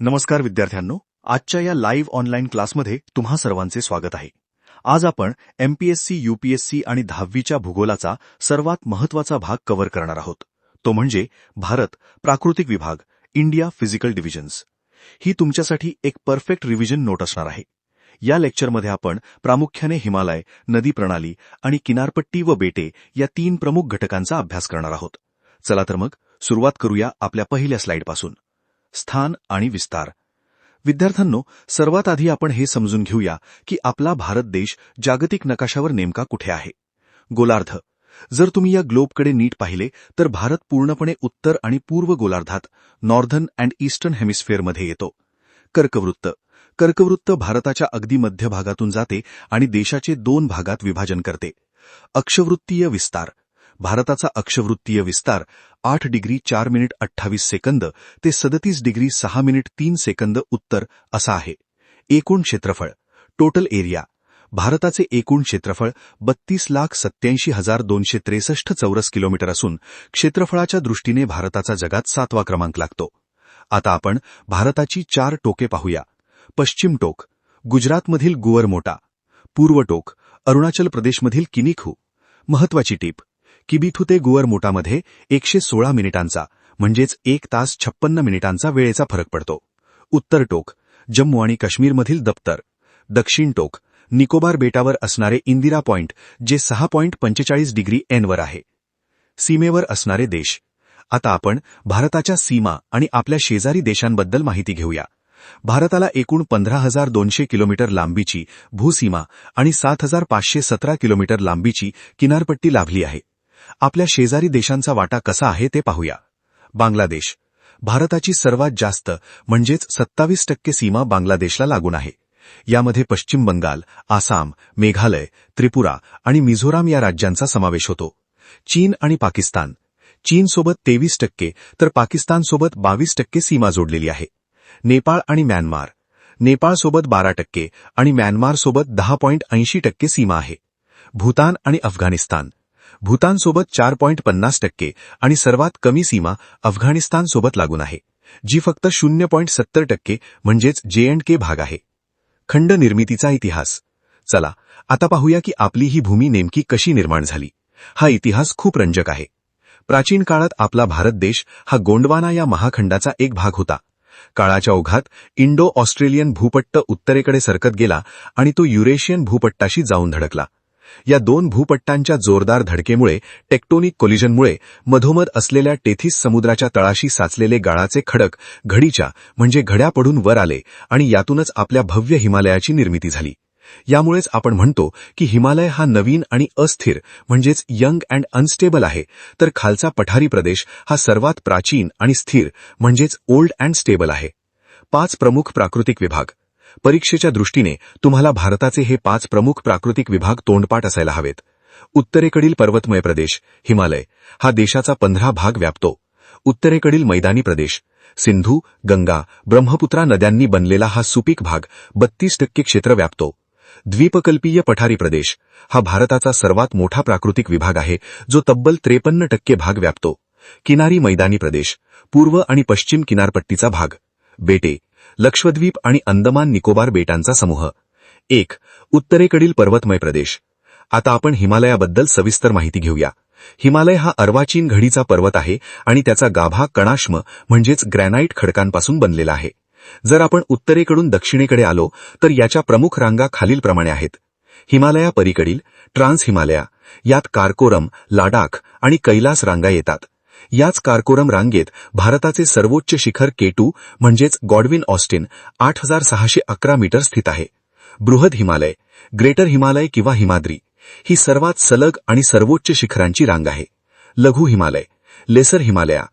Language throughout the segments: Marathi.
नमस्कार विद्यार्थ्यांनो, आजच्या या लाईव्ह ऑनलाईन क्लासमध्ये तुम्हा सर्वांचे स्वागत आहे. आज आपण एमपीएससी, यूपीएससी आणि 10वीच्या भूगोलाचा सर्वात महत्त्वाचा भाग कव्हर करणार आहोत. तो म्हणजे भारत प्राकृतिक विभाग, इंडिया फिजिकल डिव्हिजन्स. ही तुमच्यासाठी एक परफेक्ट रिव्हिजन नोट असणार आहे. या लेक्चरमध्ये आपण प्रामुख्याने हिमालय, नदी प्रणाली आणि किनारपट्टी व बेटे या 3 प्रमुख घटकांचा अभ्यास करणार आहोत. चला तर मग सुरुवात करूया आपल्या पहिल्या स्लाइडपासून. स्थान आणि विस्तार. विद्यार्थ्यांनो, सर्वात आधी आपण हे समजून घेऊया की आपला भारत देश जागतिक नकाशावर नेमका कुठे आहे. गोलार्ध. जर तुम्ही या ग्लोबकडे नीट पाहिले तर भारत पूर्णपणे उत्तर आणि पूर्व गोलार्धात, नॉर्दर्न अँड ईस्टर्न हेमिस्फिअरमध्ये येतो. कर्कवृत्त. कर्कवृत्त भारताच्या अगदी मध्य भागातून जाते आणि देशाचे 2 भागात विभाजन करते. अक्षवृत्तीय विस्तार. भारताचा अक्षवृत्तीय विस्तार 8 डिग्री 4 मिनिट 28 सेकंद ते 37 डिग्री 6 मिनिट 3 सेकंद उत्तर असा आहे. एकूण क्षेत्रफळ. Total area. भारताचे एकूण क्षेत्रफळ 32,87,263 चौरस किलोमीटर असून क्षेत्रफळाच्या दृष्टीने भारताचा जगात 7वा क्रमांक लागतो. आता आपण भारताची 4 टोके पाहूया. पश्चिम टोक गुजरातमधील गुवरमोटा. पूर्व टोक अरुणाचल प्रदेशमधील किनिखू. महत्वाची टीप: किबिथू ते गुवरमोटामध्ये 116 मिनिटांचा म्हणजेच 1 तास 56 मिनिटांचा वेळेचा फरक पडतो. उत्तर टोक जम्मू आणि काश्मीरमधील दप्तर. दक्षिण टोक निकोबार बेटावर असणारे इंदिरा पॉइंट जे 6.45 डिग्री एनवर आहे. सीमेवर असणारे देश. आता आपण भारताच्या सीमा आणि आपल्या शेजारी देशांबद्दल माहिती घेऊया. भारताला एकूण 15,200 किलोमीटर लांबीची भूसीमा आणि 7,517 किलोमीटर लांबीची किनारपट्टी लाभली आहे. आपल्या शेजारी देशांचा वाटा कसा आहे ते पाहूया. बांगलादेश. भारताची सर्वात जास्त म्हणजेच 27% सीमा बांगलादेशला लागून आहे. यामध्ये पश्चिम बंगाल, आसाम, मेघालय, त्रिपुरा आणि मिझोराम या राज्यांचा समावेश होतो. चीन आणि पाकिस्तान. चीनसोबत 23% तर पाकिस्तानसोबत 22% सीमा जोडलेली आहे. नेपाळ आणि म्यानमार. नेपाळसोबत 12% आणि म्यानमारसोबत 10.80% सीमा आहे. भूतान आणि अफगाणिस्तान. भूतानसोबत 4.50% आणि सर्वात कमी सीमा अफगाणिस्तानसोबत लागून आहे, जी फक्त 0.70% म्हणजेच J&K भाग आहे. खंड निर्मितीचा इतिहास. चला आता पाहूया की आपली ही भूमी नेमकी कशी निर्माण झाली. हा इतिहास खूप रंजक आहे. प्राचीन काळात आपला भारत देश हा गोंडवाना या महाखंडाचा एक भाग होता. काळाच्या ओघात इंडो ऑस्ट्रेलियन भूपट्ट उत्तरेकडे सरकत गेला आणि तो युरेशियन भूपट्टाशी जाऊन धडकला. या 2 भूपट्टांच्या जोरदार धडकेमुळे, टेक्टोनिक कोलिजनमुळे मधोमध असलेल्या टेथिस समुद्राच्या तळाशी साचलेले गाळाचे खडक घडीच्या म्हणजे घड्या पडून वर आले आणि यातूनच आपल्या भव्य हिमालयाची निर्मिती झाली. यामुळेच आपण म्हणतो की हिमालय हा नवीन आणि अस्थिर म्हणजेच यंग अँड अनस्टेबल आहे, तर खालचा पठारी प्रदेश हा सर्वात प्राचीन आणि स्थिर म्हणजेच ओल्ड अँड स्टेबल आहे. 5 प्रमुख प्राकृतिक विभाग. परीक्षेच्या दृष्टीने तुम्हाला भारताचे हे 5 प्रमुख प्राकृतिक विभाग तोंडपाठ असायला हवेत. उत्तरेकडील पर्वतमय प्रदेश हिमालय हा देशाचा 15 भाग व्यापतो. उत्तरेकडील मैदानी प्रदेश सिंधू, गंगा, ब्रह्मपुत्रा नद्यांनी बनलेला हा सुपीक भाग 32% क्षेत्र व्यापतो. द्वीपकल्पीय पठारी प्रदेश हा भारताचा सर्वात मोठा प्राकृतिक विभाग आहे, जो तब्बल 53% भाग व्यापतो. किनारी मैदानी प्रदेश पूर्व आणि पश्चिम किनारपट्टीचा भाग. बेटे लक्षद्वीप आणि अंदमान निकोबार बेटांचा समूह. 1. उत्तरेकडील पर्वतमय प्रदेश. आता आपण हिमालयाबद्दल सविस्तर माहिती घेऊया. हिमालय हा अर्वाचीन घडीचा पर्वत आहे आणि त्याचा गाभा कणाश्म म्हणजेच ग्रॅनाइट खडकांपासून बनलेला आहे. जर आपण उत्तरेकडून दक्षिणेकडे आलो तर याच्या प्रमुख रांगा खालीलप्रमाणे आहेत. हिमालया पलीकडील ट्रान्स हिमालया, यात कारकोरम, लाडाख आणि कैलास रांगा येतात. याच कारकोरम रांगेत भारताचे सर्वोच्च शिखर K2 म्हणजेच गॉडविन ऑस्टिन 8,611 मीटर स्थित आहे. बृहद हिमालय, ग्रेटर हिमालय किंवा हिमाद्री ही सर्वात सलग आणि सर्वोच्च शिखरांची रांग आहे. लघु हिमालय, लेसर हिमालया,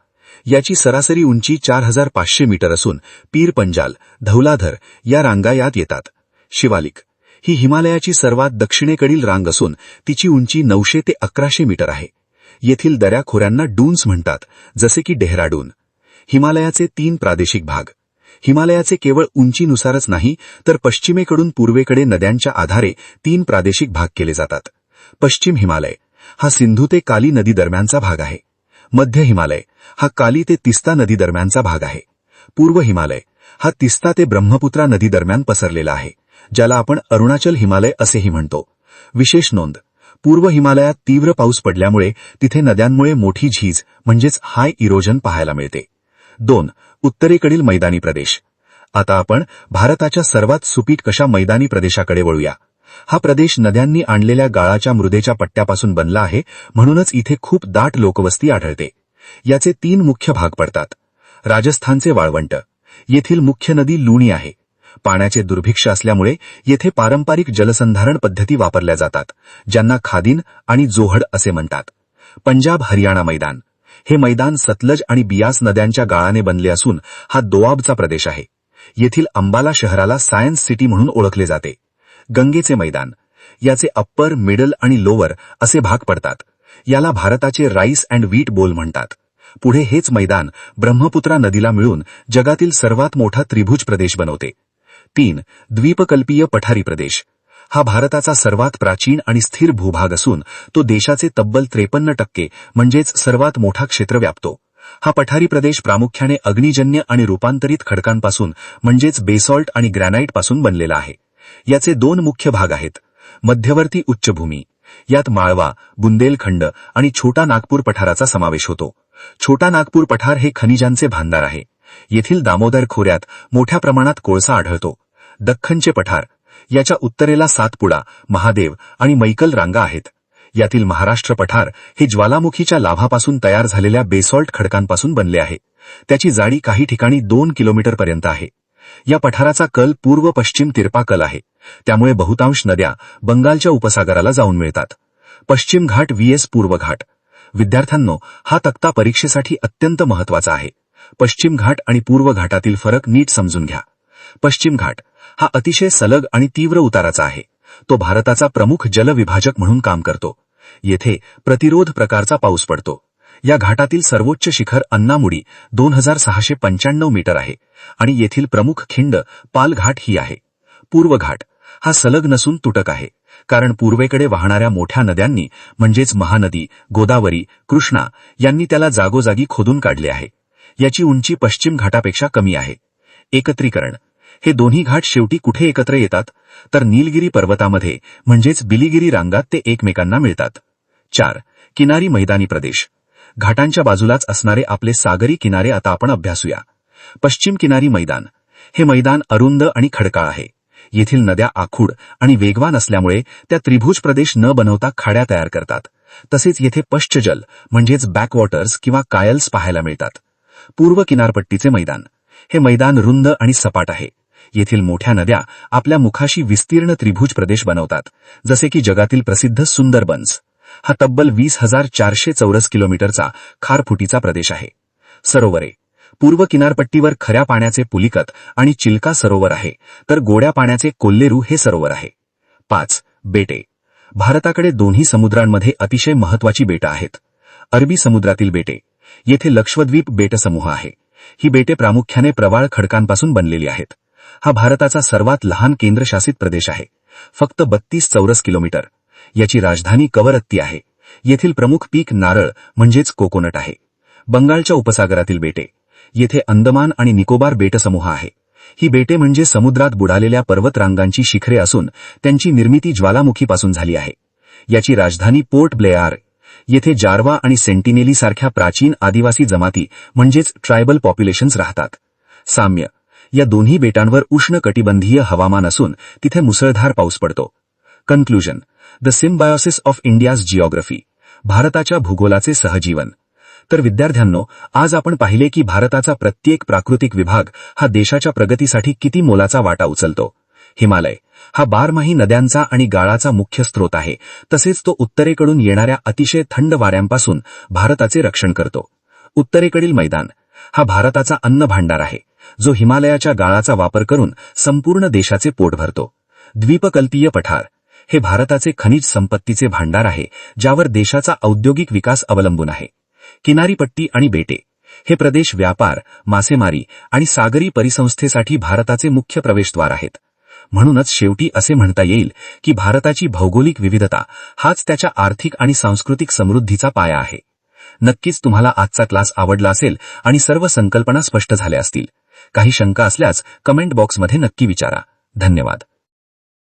याची सरासरी उंची 4,500 मीटर असून पीर पंजाल, धौलाधर या रांगा यात येतात. शिवालिक ही हिमालयाची सर्वात दक्षिणेकडील रांग असून तिची उंची 900 ते 1,100 मीटर आहे. येथील दऱ्या खोऱ्यांना डून्स म्हणतात, जसे की डेहराडून. हिमालयाचे 3 प्रादेशिक भाग. हिमालयाचे केवळ उंचीनुसारच नाही तर पश्चिमेकडून पूर्वेकडे नद्यांच्या आधारे 3 प्रादेशिक भाग केले जातात. पश्चिम हिमालय हा सिंधू ते काली नदी दरम्यानचा भाग आहे. मध्य हिमालय हा काली ते तिस्ता नदी दरम्यानचा भाग आहे. पूर्व हिमालय हा तिस्ता ते ब्रह्मपुत्रा नदी दरम्यान पसरलेला आहे, ज्याला आपण अरुणाचल हिमालय असेही म्हणतो. विशेष नोंद: पूर्व हिमालयात तीव्र पाऊस पडल्यामुळे तिथे नद्यांमुळे मोठी झीज म्हणजेच हाय इरोजन पाहायला मिळते. 2. उत्तरेकडील मैदानी प्रदेश. आता आपण भारताच्या सर्वात सुपीक अशा मैदानी प्रदेशाकडे वळूया. हा प्रदेश नद्यांनी आणलेल्या गाळाच्या मृदेच्या पट्ट्यापासून बनला आहे, म्हणूनच इथे खूप दाट लोकवस्ती आढळते. याचे 3 मुख्य भाग पडतात. राजस्थानचे वाळवंट. येथील मुख्य नदी लुणी आहे. पाण्याचे दुर्भिक्ष असल्यामुळे येथे पारंपरिक जलसंधारण पद्धती वापरल्या जातात, ज्यांना खादीन आणि जोहड असे म्हणतात. पंजाब हरियाणा मैदान. हे मैदान सतलज आणि बियास नद्यांच्या गाळाने बनले असून हा दोआबचा प्रदेश आहे. येथील अंबाला शहराला सायन्स सिटी म्हणून ओळखले जाते. गंगेचे मैदान. याचे अप्पर, मिडल आणि लोअर असे भाग पडतात. याला भारताचे राईस अँड व्हीट बोल म्हणतात. पुढे हेच मैदान ब्रह्मपुत्रा नदीला मिळून जगातील सर्वात मोठा त्रिभुज प्रदेश बनवते. 3. द्वीपकल्पीय पठारी प्रदेश. हा भारताचा सर्वात प्राचीन आणि स्थिर भूभाग असून तो देशाचे तब्बल 53% म्हणजेच सर्वात मोठा क्षेत्र व्यापतो. हा पठारी प्रदेश प्रामुख्याने अग्निजन्य आणि रूपांतरित खडकांपासून म्हणजेच बेसॉल्ट आणि ग्रॅनाइटपासून बनलेला आहे. याचे 2 मुख्य भाग आहेत. मध्यवर्ती उच्चभूमी. यात माळवा, बुंदेलखंड आणि छोटा नागपूर पठाराचा समावेश होतो. छोटा नागपूर पठार हे खनिजांचे भांडार आहे. येथील दामोदर खोऱ्यात मोठ्या प्रमाणात कोळसा आढळतो. दख्खनचे पठार. याच्या उत्तरेला सातपुडा, महादेव आणि मैकल रांगा आहेत. यातील महाराष्ट्र पठार हे ज्वालामुखीच्या लाव्हापासून तयार झालेल्या बेसॉल्ट खडकांपासून बनले आहे. त्याची जाडी काही ठिकाणी 2 किलोमीटरपर्यंत आहे. या पठाराचा कल पूर्व-पश्चिम तिरपा कल आहे, त्यामुळे बहुतांश नद्या बंगालच्या उपसागराला जाऊन मिळतात. पश्चिम घाट vs पूर्व घाट. विद्यार्थ्यांनो, हा तक्ता परीक्षेसाठी अत्यंत महत्वाचा आहे. पश्चिम घाट आणि पूर्व घाटातील फरक नीट समजून घ्या. पश्चिम घाट हा अतिशय सलग आणि तीव्र उताराचा आहे. तो भारताचा प्रमुख जलविभाजक म्हणून काम करतो. येथे प्रतिरोध प्रकारचा पाऊस पडतो. या घाटातील सर्वोच्च शिखर अन्नामुडी 2695 मीटर आहे आणि येथील प्रमुख खिंड पाल घाट ही आहे. पूर्व घाट हा सलग नसून तुटक आहे, कारण पूर्वेकडे वाहणाऱ्या मोठ्या नद्यांनी म्हणजेच महानदी, गोदावरी, कृष्णा यांनी त्याला जागोजागी खोदून काढले आहे. याची उंची पश्चिम घाटापेक्षा कमी आहे. एकत्रीकरण. हे दोन्ही घाट शेवटी कुठे एकत्र येतात, तर नीलगिरी पर्वतामध्ये म्हणजेच बिलिगिरी रांगात ते एकमेकांना मिळतात. 4. किनारी मैदानी प्रदेश. घाटांच्या बाजूलाच असणारे आपले सागरी किनारे आता आपण अभ्यासूया. पश्चिम किनारी मैदान. हे मैदान अरुंद आणि खडकाळ आहे. येथील नद्या आखूड आणि वेगवान असल्यामुळे त्या त्रिभुज प्रदेश न बनवता खाड्या तयार करतात. तसेच येथे पश्चजल म्हणजेच बॅकवॉटर्स किंवा कायल्स पाहायला मिळतात. पूर्व किनारपट्टीचे मैदान. हे मैदान रुंद आणि सपाट आहे. येथील मोठ्या नद्या आपल्या मुखाशी विस्तीर्ण त्रिभुज प्रदेश बनवतात, जसे की जगातील प्रसिद्ध सुंदरबन्स. हा तब्बल 20,400 चौरस किलोमीटरचा खारफुटीचा प्रदेश आहे. सरोवरे. पूर्व किनारपट्टीवर खऱ्या पाण्याचे पुलिकत आणि चिल्का सरोवर आहे, तर गोड्या पाण्याचे कोल्लेरू हे सरोवर आहे. 5. बेटे. भारताकडे दोन्ही समुद्रांमध्ये अतिशय महत्वाची बेटं आहेत. अरबी समुद्रातील बेटे. येथे लक्षद्वीप बेटसमूह आहे. ही बेटे प्रामुख्याने प्रवाळ खडकांपासून बनलेली आहेत. हा भारताचा सर्वात लहान केंद्रशासित प्रदेश आहे, फक्त 32 चौरस किलोमीटर. याची राजधानी कवरत्ती आहे. येथील प्रमुख पीक नारळ म्हणजेच कोकोनट आहे. बंगालच्या उपसागरातील बेटे. येथे अंदमान आणि निकोबार बेटसमूह आहे. ही बेटे म्हणजे समुद्रात बुडालेल्या पर्वतरांगांची शिखरे असून त्यांची निर्मिती ज्वालामुखीपासून झाली आहे. याची राजधानी पोर्ट ब्लेआर. येथे जारवा आणि सेंटिनेली सारख्या प्राचीन आदिवासी जमाती म्हणजेच ट्रायबल पॉप्युलेशन्स राहतात. साम्य. या दोन्ही बेटांवर उष्ण कटिबंधीय हवामान असून तिथे मुसळधार पाऊस पडतो. Conclusion. The symbiosis of India's geography. भारताच्या भूगोलाचे सहजीवन. तर विद्यार्थ्यांनो, आज आपण पाहिले की भारताचा प्रत्येक प्राकृतिक विभाग हा देशाच्या प्रगतीसाठी किती मोलाचा वाटा उचलतो. हिमालय हा बारमाही नद्यांचा आणि गाळाचा मुख्य स्रोत आहे. तसेच तो उत्तरेकडून येणाऱ्या अतिशय थंड वाऱ्यांपासून भारताचे रक्षण करतो. उत्तरेकडील मैदान हा भारताचा अन्न भांडार आहे, जो हिमालयाच्या गाळाचा वापर करून संपूर्ण देशाचे पोट भरतो. द्वीपकल्पीय पठार हे भारताचे खनिज संपत्तीचे भांडार आहे, ज्यावर देशाचा औद्योगिक विकास अवलंबून आहे. किनारीपट्टी आणि बेटे हे प्रदेश व्यापार, मासेमारी आणि सागरी परिसंस्थेसाठी भारताचे मुख्य प्रवेशद्वार आहेत. म्हणूनच शेवटी असे म्हणता येईल की भारताची भौगोलिक विविधता हाच त्याच्या आर्थिक आणि सांस्कृतिक समृद्धीचा पाया आहे. नक्कीच तुम्हाला आजचा क्लास आवडला असेल आणि सर्व संकल्पना स्पष्ट झाल्या असतील. काही शंका असल्यास कमेंट बॉक्समध्ये नक्की विचारा. धन्यवाद.